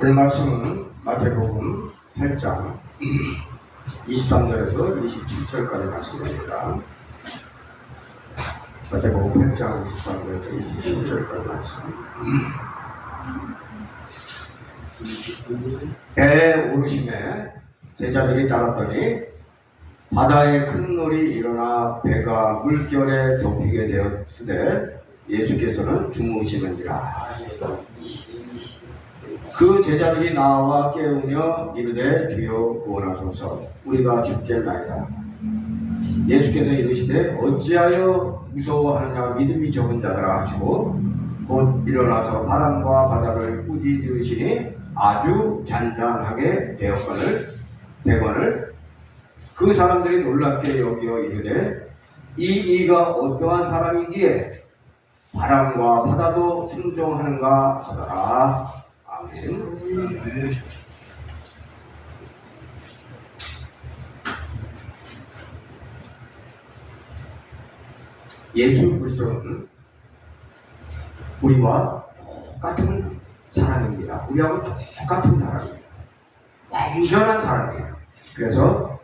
오늘 말씀은 마태복음 8장 23절에서 27절까지 말씀입니다. 마태복음 8장 23절에서 27절까지 말씀. 배에 오르심에 제자들이 따랐더니 바다에 큰 놀이 일어나 배가 물결에 덮이게 되었으되 예수께서는 주무시는지라. 그 제자들이 나와 깨우며 이르되 주여 구원하소서 우리가 죽겠나이다. 예수께서 이르시되 어찌하여 무서워하느냐 믿음이 적은 자들아 하시고 곧 일어나서 바람과 바다를 꾸짖으시니 아주 잔잔하게 되거늘 그 사람들이 놀랍게 여기어 이르되 이 이가 어떠한 사람이기에 바람과 바다도 순종하는가 하더라. 아멘. 예수 그리스도는 우리와 똑같은 사람입니다. 우리하고 똑같은 사람이에요. 완전한 사람이에요. 그래서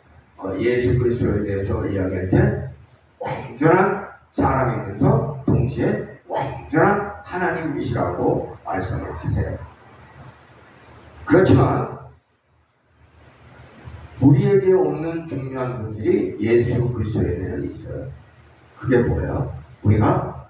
예수 그리스도에 대해서 이야기할 때 완전한 사람이면서 동시에 완전한 하나님이시라고 말씀을 하세요. 그렇지만 우리에게 없는 중요한 본질이 예수 그리스도에는 있어요. 그게 뭐예요? 우리가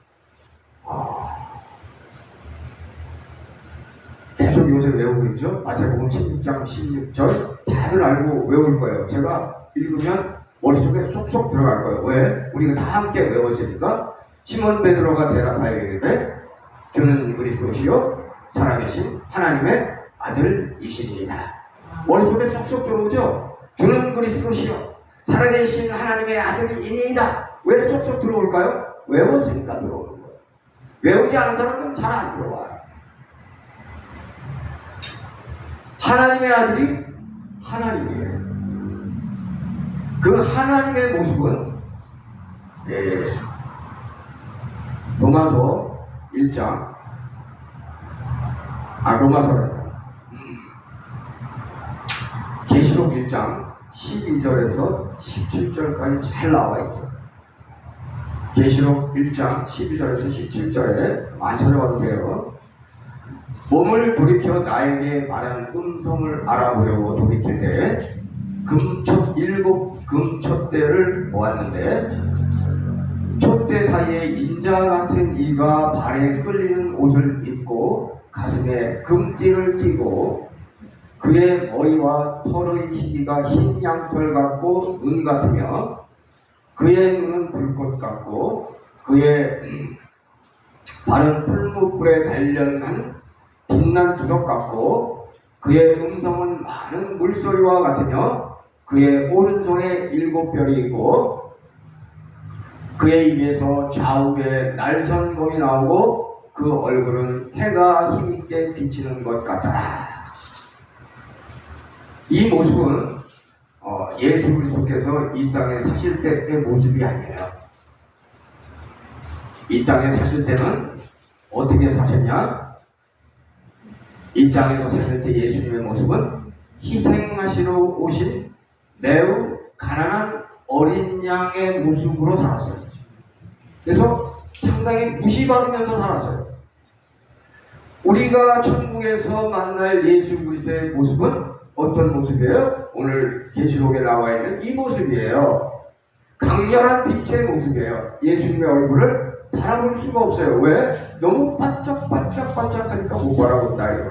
계속 요새 외우고 있죠? 마태복음 16장 16절 다들 알고 외울 거예요. 제가 읽으면 머릿속에 쏙쏙 들어갈 거예요. 왜? 우리가 다 함께 외웠으니까. 시몬 베드로가 대답하여 이르되 주는 그리스도시요 살아계신 하나님의 아들이시니이다. 머릿속에 쏙쏙 들어오죠? 주는 그리스도시요 살아계신 하나님의 아들이니이다. 왜 쏙쏙 들어올까요? 외웠으니까 들어오는 거예요. 외우지 않은 사람들은 잘 안 들어와요. 하나님의 아들이 하나님이에요. 그 하나님의 모습은 로마서 1장 로마서란다. 계시록 1장 12절에서 17절까지 잘 나와 있어요. 계시록 1장 12절에서 17절에 많이 찾아봐도 돼요. 몸을 돌이켜 나에게 말한 음성을 알아보려고 돌이킬 때 일곱 금촛대를 보았는데 촛대 사이에 인자 같은 이가 발에 끌리는 옷을 입고 가슴에 금띠를 띠고 그의 머리와 털의 희기가 흰 양털 같고 눈 같으며 그의 눈은 불꽃 같고 그의 발은 풀무불에 단련한 빛난 주석 같고 그의 음성은 많은 물소리와 같으며 그의 오른손에 7별이 있고 그의 입에서 좌우에 날선검이 나오고 그 얼굴은 해가 힘있게 비치는 것 같더라. 이 모습은 예수 그리스도께서 이 땅에 사실 때의 모습이 아니에요. 이 땅에 사실 때는 어떻게 사셨냐? 이 땅에서 사실 때 예수님의 모습은 희생하시러 오신 매우 가난한 어린 양의 모습으로 살았어요. 그래서 상당히 무시받으면서 살았어요. 우리가 천국에서 만날 예수 그리스도의 모습은 어떤 모습이에요? 오늘 계시록에 나와 있는 이 모습이에요. 강렬한 빛의 모습이에요. 예수님의 얼굴을 바라볼 수가 없어요. 왜? 너무 반짝반짝하니까 못 바라본다 이거.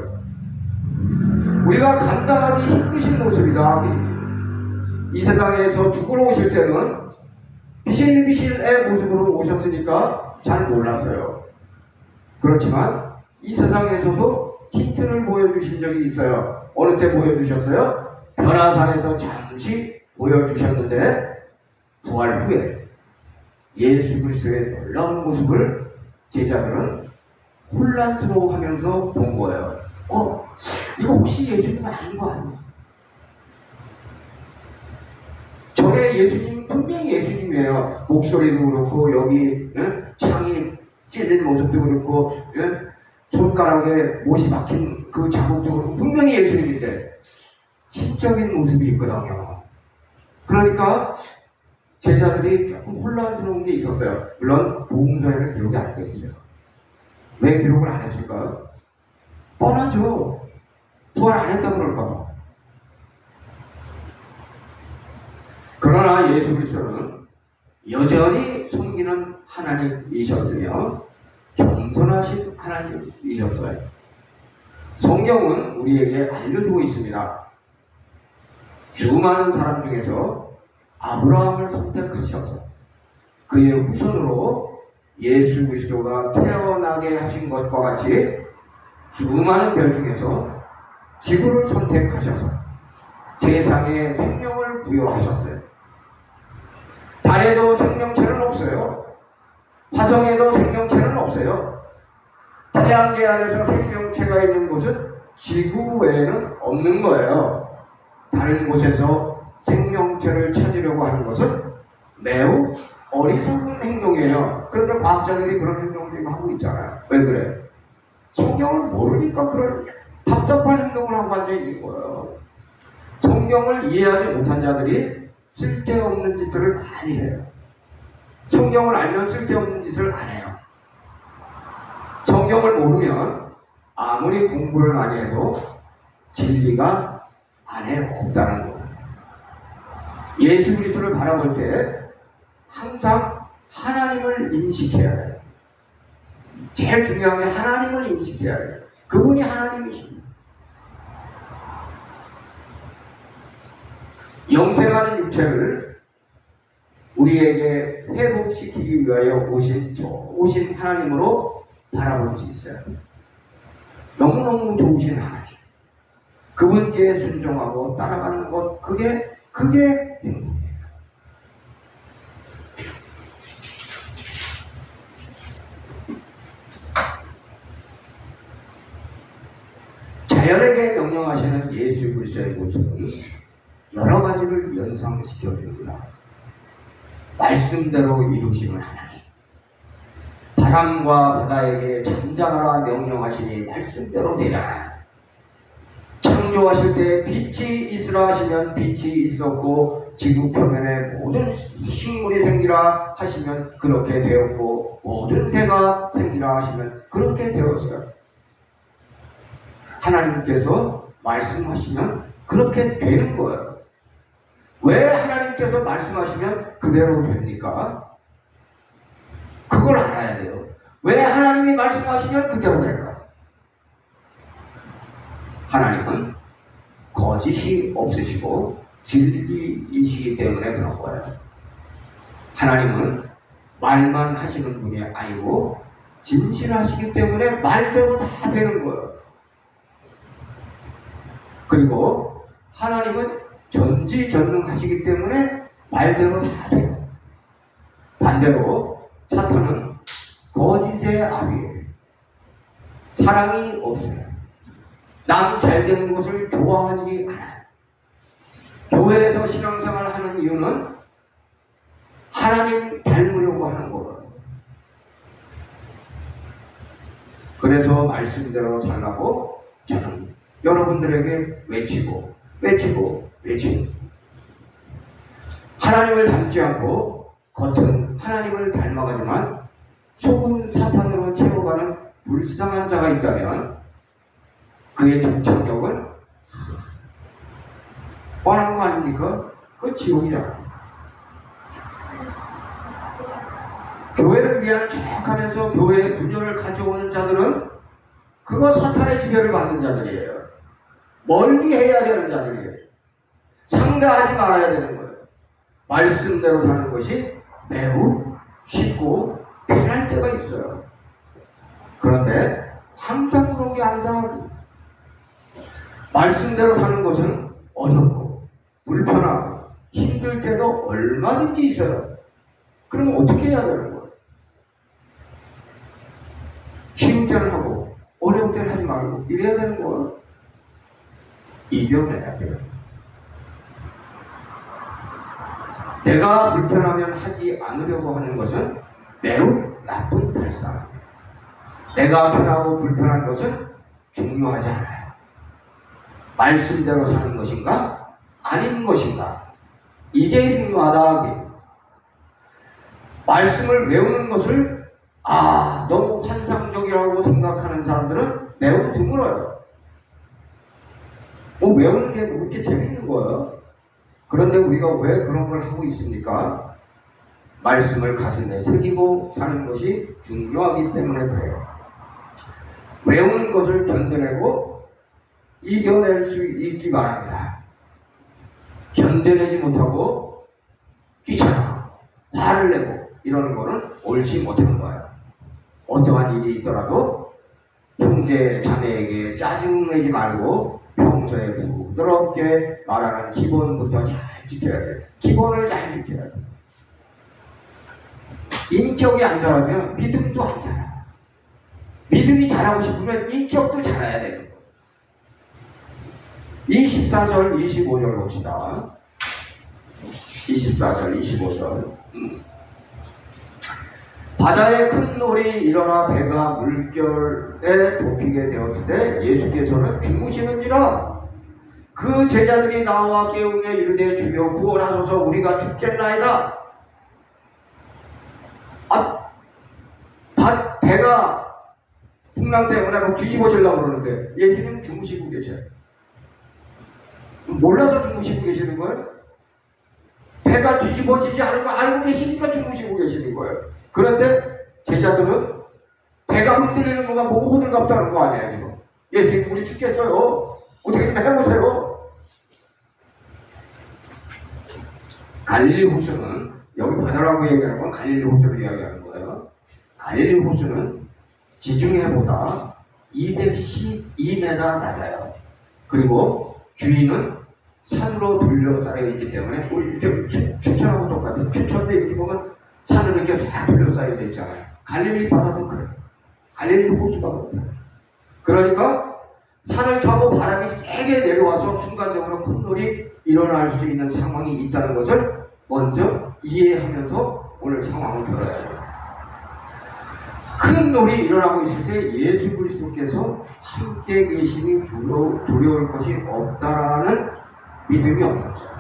우리가 감당하기 힘드신 모습이다. 이 세상에서 죽으러 오실 때는 비실비실의 모습으로 오셨으니까 잘 몰랐어요. 그렇지만 이 세상에서도 힌트를 보여주신 적이 있어요. 어느 때 보여주셨어요? 변화산에서 잠시 보여주셨는데 부활 후에 예수 그리스도의 놀라운 모습을 제자들은 혼란스러워하면서 본 거예요. 이거 혹시 예수님 아닌 거 아니야? 저게 예수님 분명히 예수님이에요. 목소리도 그렇고 여기 창이 찔린 모습도 그렇고 손가락에 못이 박힌 그 자국도 분명히 예수님인데 신적인 모습이 있거든요. 그러니까 제자들이 조금 혼란스러운 게 있었어요. 물론 복음서에는 기록이 안 되어 있어요. 왜 기록을 안 했을까요? 뻔하죠. 부활 안 했다 그럴까. 그러나 예수 그리스도는 여전히 섬기는 하나님이셨으며 겸손하신 하나님이셨어요. 성경은 우리에게 알려주고 있습니다. 수많은 사람 중에서 아브라함을 선택하셔서 그의 후손으로 예수 그리스도가 태어나게 하신 것과 같이 수많은 별 중에서 지구를 선택하셔서 세상에 생명을 부여하셨어요. 달에도 생명체는 없어요. 화성에도 생명체는 없어요. 태양계 안에서 생명체가 있는 곳은 지구 외에는 없는 거예요. 다른 곳에서 생명체를 찾으려고 하는 것은 매우 어리석은 행동이에요. 그런데 과학자들이 그런 행동을 하고 있잖아요. 왜 그래? 성경을 모르니까 그런 답답한 행동을 하고 앉아있는 거예요. 성경을 이해하지 못한 자들이 쓸데없는 짓들을 많이 해요. 성경을 알면 쓸데없는 짓을 안 해요. 성경을 모르면 아무리 공부를 많이 해도 진리가 안에 없다는 거예요. 예수 그리스도를 바라볼 때 항상 하나님을 인식해야 돼요. 제일 중요한 게 하나님을 인식해야 돼요. 그분이 하나님이십니다. 영생하는 육체를 우리에게 회복시키기 위하여 오신 하나님으로 바라볼 수 있어요. 너무너무 좋으신 하나님. 그분께 순종하고 따라가는 것, 그게 행복이에요. 자연에게 명령하시는 예수 그리스도의 모습은 여러 가지를 연상시켜 줍니다. 말씀대로 이루시는 하나님. 바람과 바다에게 잠잠하라 명령하시니 말씀대로 되잖아요. 창조하실 때 빛이 있으라 하시면 빛이 있었고, 지구 표면에 모든 식물이 생기라 하시면 그렇게 되었고, 모든 새가 생기라 하시면 그렇게 되었어요. 하나님께서 말씀하시면 그렇게 되는 거예요. 왜 하나님께서 말씀하시면 그대로 됩니까? 그걸 알아야 돼요. 왜 하나님이 말씀하시면 그대로 될까? 하나님은 거짓이 없으시고 진리이시기 때문에 그런 거예요. 하나님은 말만 하시는 분이 아니고 진실하시기 때문에 말대로 다 되는 거예요. 그리고 하나님은 전지전능하시기 때문에 말대로 다 돼요. 반대로 사탄은 거짓의 아비예요. 사랑이 없어요. 남 잘 되는 것을 좋아하지 않아요. 교회에서 신앙생활을 하는 이유는 하나님 닮으려고 하는 거예요. 그래서 말씀대로 살라고 저는 여러분들에게 외치고 하나님을 닮지 않고 겉은 하나님을 닮아가지만 속은 사탄으로 채워가는 불쌍한 자가 있다면 그의 정착력은 뻔한 거 아닙니까? 그건 지옥이잖아. 교회를 위한 척하면서 교회의 분열을 가져오는 자들은 그거 사탄의 지배를 받는 자들이에요. 멀리 해야 되는 자들이에요. 상대하지 말아야 되는 거예요. 말씀대로 사는 것이 매우 쉽고 편할 때가 있어요. 그런데 항상 그런 게 아니다. 말씀대로 사는 것은 어렵고 불편하고 힘들 때도 얼마든지 있어요. 그럼 어떻게 해야 되는 거예요? 쉬운 때는 하고 어려운 때는 하지 말고 이래야 되는 거예요. 이겨내야 돼요. 내가 불편하면 하지 않으려고 하는 것은 매우 나쁜 발상. 내가 편하고 불편한 것은 중요하지 않아요. 말씀대로 사는 것인가? 아닌 것인가? 이게 중요하다. 말씀을 외우는 것을 너무 환상적이라고 생각하는 사람들은 매우 드물어요. 외우는 게 그렇게 재밌는 거예요. 그런데 우리가 왜 그런 걸 하고 있습니까? 말씀을 가슴에 새기고 사는 것이 중요하기 때문에 그래요. 외우는 것을 견뎌내고 이겨낼 수 있기 바랍니다. 견뎌내지 못하고 뛰쳐나가고 화를 내고 이러는 거는 옳지 못하는 거예요. 어떠한 일이 있더라도 형제 자매에게 짜증내지 말고 평소에 부드럽게 말하는 기본부터 잘 지켜야 돼요. 기본을 잘 지켜야 돼요. 인격이 안 자라면 믿음도 안 자라요. 믿음이 자라고 싶으면 인격도 자라야 돼요. 24절, 25절 봅시다. 24절, 25절. 바다에 큰 놀이 일어나 배가 물결에 덮이게 되었을 때 예수께서는 주무시는지라. 그 제자들이 나와 깨우며 이르되 주여 구원하소서 우리가 죽겠나이다. 배가 풍랑 때문에 뒤집어지려고 그러는데 예수님 주무시고 계셔요. 몰라서 주무시고 계시는 거예요? 배가 뒤집어지지 않은 거 알고 계시니까 주무시고 계시는 거예요. 그런데 제자들은 배가 흔들리는 것만 보고 호들갑다는 거 아니에요, 지금. 예수님 우리 죽겠어요. 어떻게 좀 해보세요. 갈릴리 호수는 여기 바다라고 얘기하는 건 갈릴리 호수를 이야기하는 거예요. 갈릴리 호수는 지중해보다 212m 낮아요. 그리고 주위는 산으로 둘러싸여 있기 때문에 춘천하고 똑같아요. 춘천도 이렇게 보면 산을 이렇게 싹 둘러싸여 있잖아요. 갈릴리 바다도 그래요. 갈릴리 호수가 그렇다. 그러니까 산을 타고 바람이 세게 내려와서 순간적으로 큰 놀이 일어날 수 있는 상황이 있다는 것을 먼저 이해하면서 오늘 상황을 들어야 돼요. 큰 놀이 일어나고 있을 때 예수 그리스도께서 함께 계심이 두려울 것이 없다라는 믿음이 없는 거예요.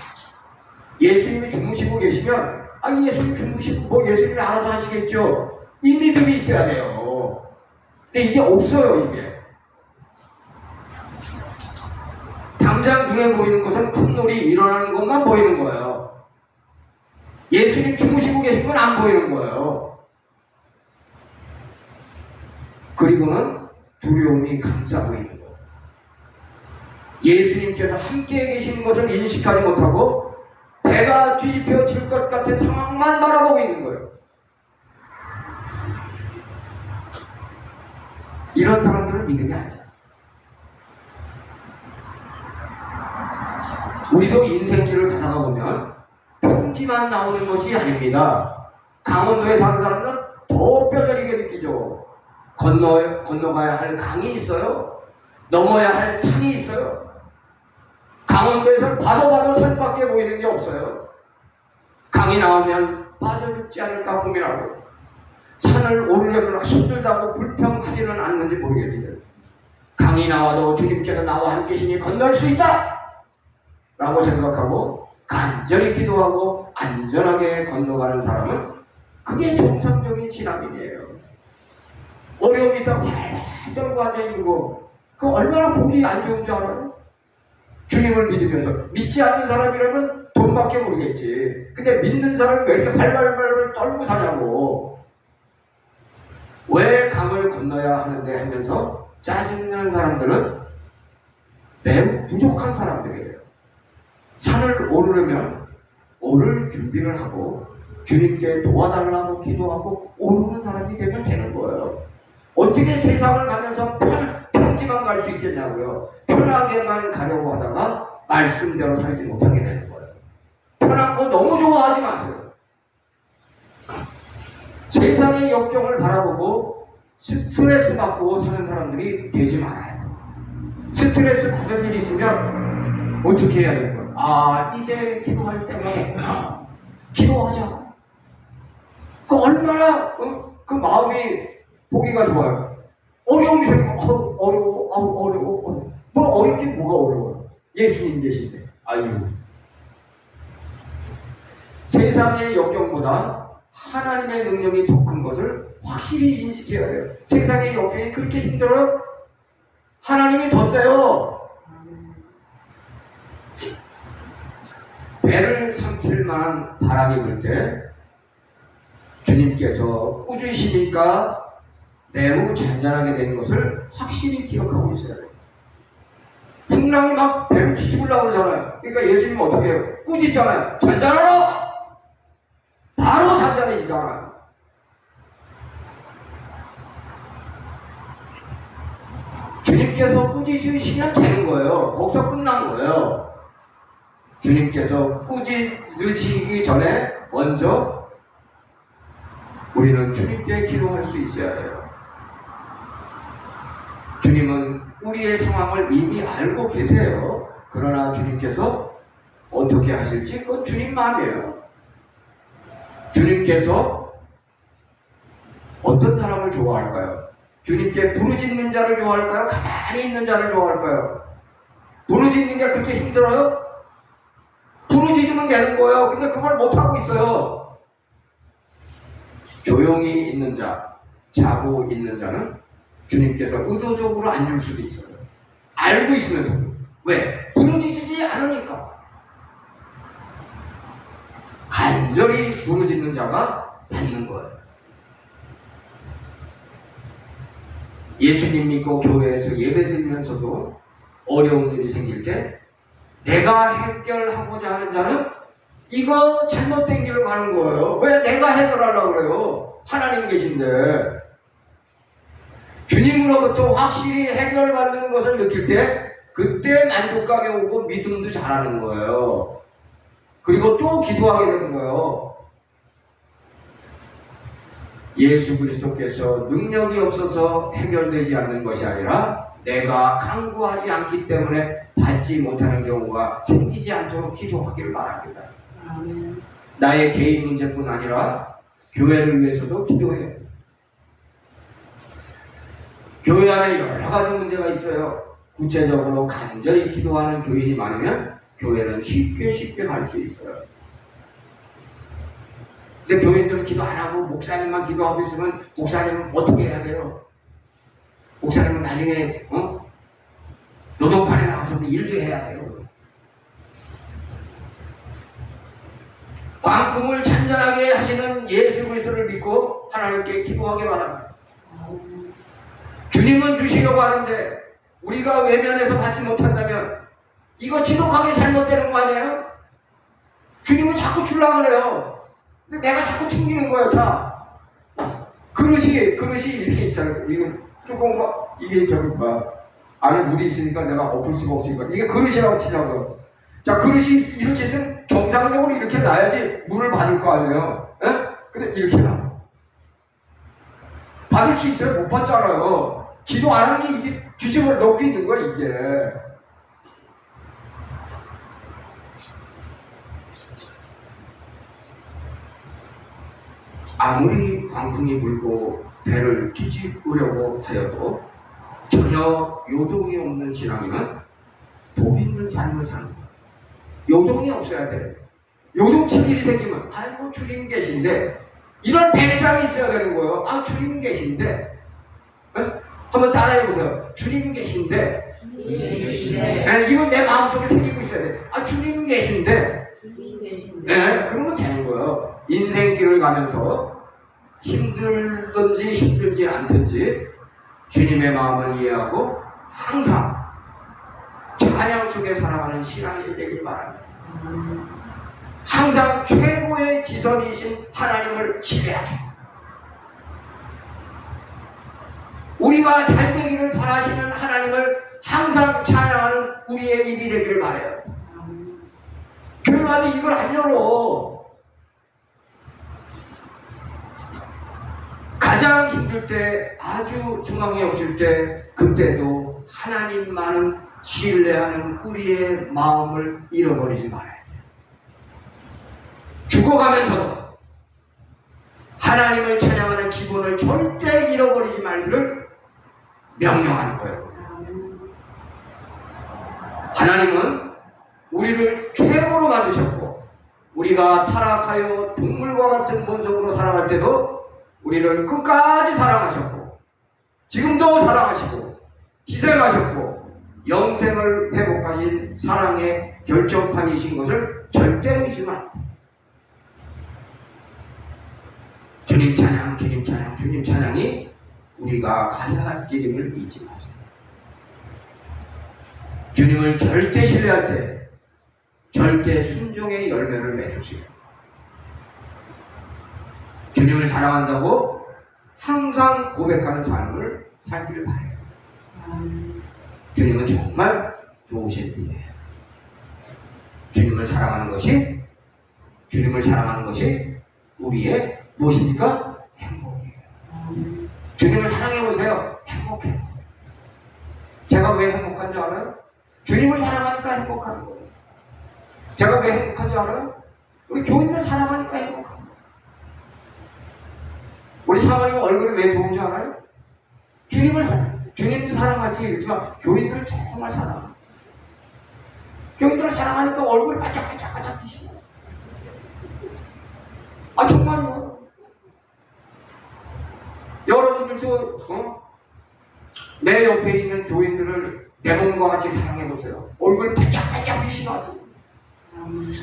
예수님이 주무시고 계시면 예수님 주무시고 예수님이 알아서 하시겠죠. 이 믿음이 있어야 돼요. 근데 이게 없어요. 이게 당장 눈에 보이는 것은 큰 놀이 일어나는 것만 보이는 거예요. 예수님 주무시고 계신 건 안 보이는 거예요. 그리고는 두려움이 감싸고 있는 거예요. 예수님께서 함께 계시는 것을 인식하지 못하고 배가 뒤집혀질 것 같은 상황만 바라보고 있는 거예요. 이런 사람들은 믿음이 아니야. 우리도 인생길을 가다가 보면 평지만 나오는 것이 아닙니다. 강원도에 사는 사람들은 더 뼈저리게 느끼죠. 건너가야 할 강이 있어요. 넘어야 할 산이 있어요. 강원도에서는 봐도 산밖에 보이는 게 없어요. 강이 나오면 빠져 죽지 않을까 고민하고 산을 오르려면 힘들다고 불평하지는 않는지 모르겠어요. 강이 나와도 주님께서 나와 함께 계시니 건널 수 있다! 라고 생각하고 간절히 기도하고 안전하게 건너가는 사람은 그게 정상적인 신앙인이에요. 어려움이 있다고 팔팔 떨고 앉아있는 거 그거 얼마나 보기 안 좋은 줄 알아요? 주님을 믿으면서 믿지 않는 사람이라면 돈밖에 모르겠지. 근데 믿는 사람이 왜 이렇게 발발발 떨고 사냐고. 왜 강을 건너야 하는데 하면서 짜증나는 사람들은 매우 부족한 사람들이에요. 산을 오르려면 오를 준비를 하고 주님께 도와달라고 기도하고 오르는 사람이 되면 되는 거예요. 어떻게 세상을 가면서 평지만 갈 수 있겠냐고요. 편하게만 가려고 하다가 말씀대로 살지 못하게 되는 거예요. 편한 거 너무 좋아하지 마세요. 세상의 역경을 바라보고 스트레스 받고 사는 사람들이 되지 말아요. 스트레스 받을 일이 있으면 어떻게 해야 되는 거예요? 이제 기도할 때문에 기도하자. 그 얼마나 그 마음이 보기가 좋아요. 어려움이 생기면 어려워. 뭐 어렵긴 뭐가 어려워요. 예수님 계신데. 아유. 세상의 역경보다 하나님의 능력이 더 큰 것을 확실히 인식해야 돼요. 세상의 역경이 그렇게 힘들어요? 하나님이 더 세요. 배를 삼킬 만한 바람이 불 때 주님께서 꾸짖으시니까 매우 잔잔하게 되는 것을 확실히 기억하고 있어야 돼요. 풍랑이 막 배를 뒤집으려고 그러잖아요. 그러니까 예수님은 어떻게 해요? 꾸짖잖아요. 잔잔하라! 바로 잔잔해지잖아요. 주님께서 꾸짖으시면 되는 거예요. 거기서 끝난 거예요. 주님께서 꾸짖으시기 전에 먼저 우리는 주님께 기도할 수 있어야 돼요. 주님은 우리의 상황을 이미 알고 계세요. 그러나 주님께서 어떻게 하실지 그건 주님 마음이에요. 주님께서 어떤 사람을 좋아할까요? 주님께 부르짖는 자를 좋아할까요? 가만히 있는 자를 좋아할까요? 부르짖는 게 그렇게 힘들어요? 부르짖으면 되는 거예요. 근데 그걸 못하고 있어요. 조용히 있는 자, 자고 있는 자는 주님께서 의도적으로 안 줄 수도 있어요. 알고 있으면서도. 왜? 부르짖지 않으니까. 간절히 부르짖는 자가 받는 거예요. 예수님 믿고 교회에서 예배드리면서도 어려운 일이 생길 때 내가 해결하고자 하는 자는 이거 잘못된 길로 가는 거예요. 왜 내가 해결하려고 그래요? 하나님 계신데. 주님으로부터 확실히 해결받는 것을 느낄 때 그때 만족감이 오고 믿음도 자라는 거예요. 그리고 또 기도하게 되는 거예요. 예수 그리스도께서 능력이 없어서 해결되지 않는 것이 아니라 내가 강구하지 않기 때문에 받지 못하는 경우가 생기지 않도록 기도하기를 바랍니다. 아멘. 나의 개인 문제뿐 아니라 교회를 위해서도 기도해요. 교회 안에 여러 가지 문제가 있어요. 구체적으로 간절히 기도하는 교인이 많으면 교회는 쉽게 갈 수 있어요. 근데 교인들은 기도 안 하고 목사님만 기도하고 있으면 목사님은 어떻게 해야 돼요? 목사님은 나중에 노동판에 나가서 일도 해야 돼요. 광풍을 잔잔하게 하시는 예수 그리스도를 믿고 하나님께 기도하기 바랍니다. 주님은 주시려고 하는데 우리가 외면해서 받지 못한다면 이거 지독하게 잘못되는 거 아니에요? 주님은 자꾸 주려고 그래요. 근데 내가 자꾸 튕기는 거예요. 자, 그릇이 이렇게 있잖아요. 이거 조금 이게 저기 안에 물이 있으니까 내가 엎을 수가 없으니까 이게 그릇이라고 치자고요. 자, 그릇이 이렇게 있으면 정상적으로 이렇게 놔야지 물을 받을 거 아니에요. 에? 근데 이렇게 놔. 받을 수 있어요? 못 받잖아요. 기도 안 하는 게 이게 뒤집어 놓고 있는 거야, 이게. 아무리 광풍이 불고 배를 뒤집으려고 하여도 전혀 요동이 없는 신앙이면 복 있는 삶을 사는 거예요. 요동이 없어야 돼요. 요동칠 일이 생기면 아이고 주님 계신데 이런 배짱이 있어야 되는 거예요. 아 주님 계신데 한번 따라해보세요. 주님 계신데 이건 내 마음속에 생기고 있어야 돼. 아 주님 계신데 그러면 되는 거예요. 인생길을 가면서 힘들든지 힘들지 않든지 주님의 마음을 이해하고 항상 찬양 속에 살아가는 신앙이 되길 바랍니다. 항상 최고의 지선이신 하나님을 신뢰하죠. 우리가 잘 되기를 바라시는 하나님을 항상 찬양하는 우리의 입이 되기를 바라요. 교회 안에 이걸 안 열어. 가장 힘들 때, 아주 소망이 없을 때, 그때도 하나님만은 신뢰하는 우리의 마음을 잃어버리지 말아야 돼요. 죽어가면서도 하나님을 찬양하는 기본을 절대 잃어버리지 말기를 명령하는 거예요. 하나님은 우리를 최고로 만드셨고, 우리가 타락하여 동물과 같은 본성으로 살아갈 때도 우리를 끝까지 사랑하셨고, 지금도 사랑하시고 희생하셨고 영생을 회복하신 사랑의 결정판이신 것을 절대로 잊지 마. 주님 찬양, 주님 찬양, 주님 찬양이 우리가 가야 할 길임을 잊지 마세요. 주님을 절대 신뢰할 때 절대 순종의 열매를 맺으세요. 주님을 사랑한다고 항상 고백하는 삶을 살기를 바라요. 주님은 정말 좋으신 분이에요. 주님을 사랑하는 것이 우리의 무엇입니까? 행복이에요. 주님을 사랑해보세요. 행복해요. 제가 왜 행복한 줄 알아요? 주님을 사랑하니까 행복한 거예요. 제가 왜 행복한 줄 알아요? 우리 교인들 사랑하니까 행복한 거예요. 우리 사모님 얼굴이 왜 좋은 줄 알아요? 주님도 사랑하지, 그렇지만 교인들을 정말 사랑해요. 교인들을 사랑하니까 얼굴이 반짝반짝 빛이 나요. 아, 정말요. 여러분들도 내 옆에 있는 교인들을 내 몸과 같이 사랑해보세요. 얼굴이 반짝반짝 빛이 나죠.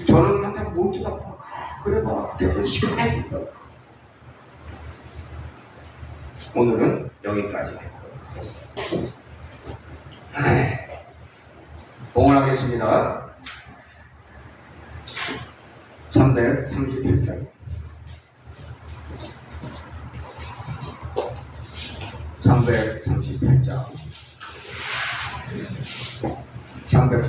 저는 항상 못 쳐다봐. 그래 봐. 그때 시원해진다. 오늘은 여기까지 하겠습니다. 봉헌하겠습니다. 338장 338장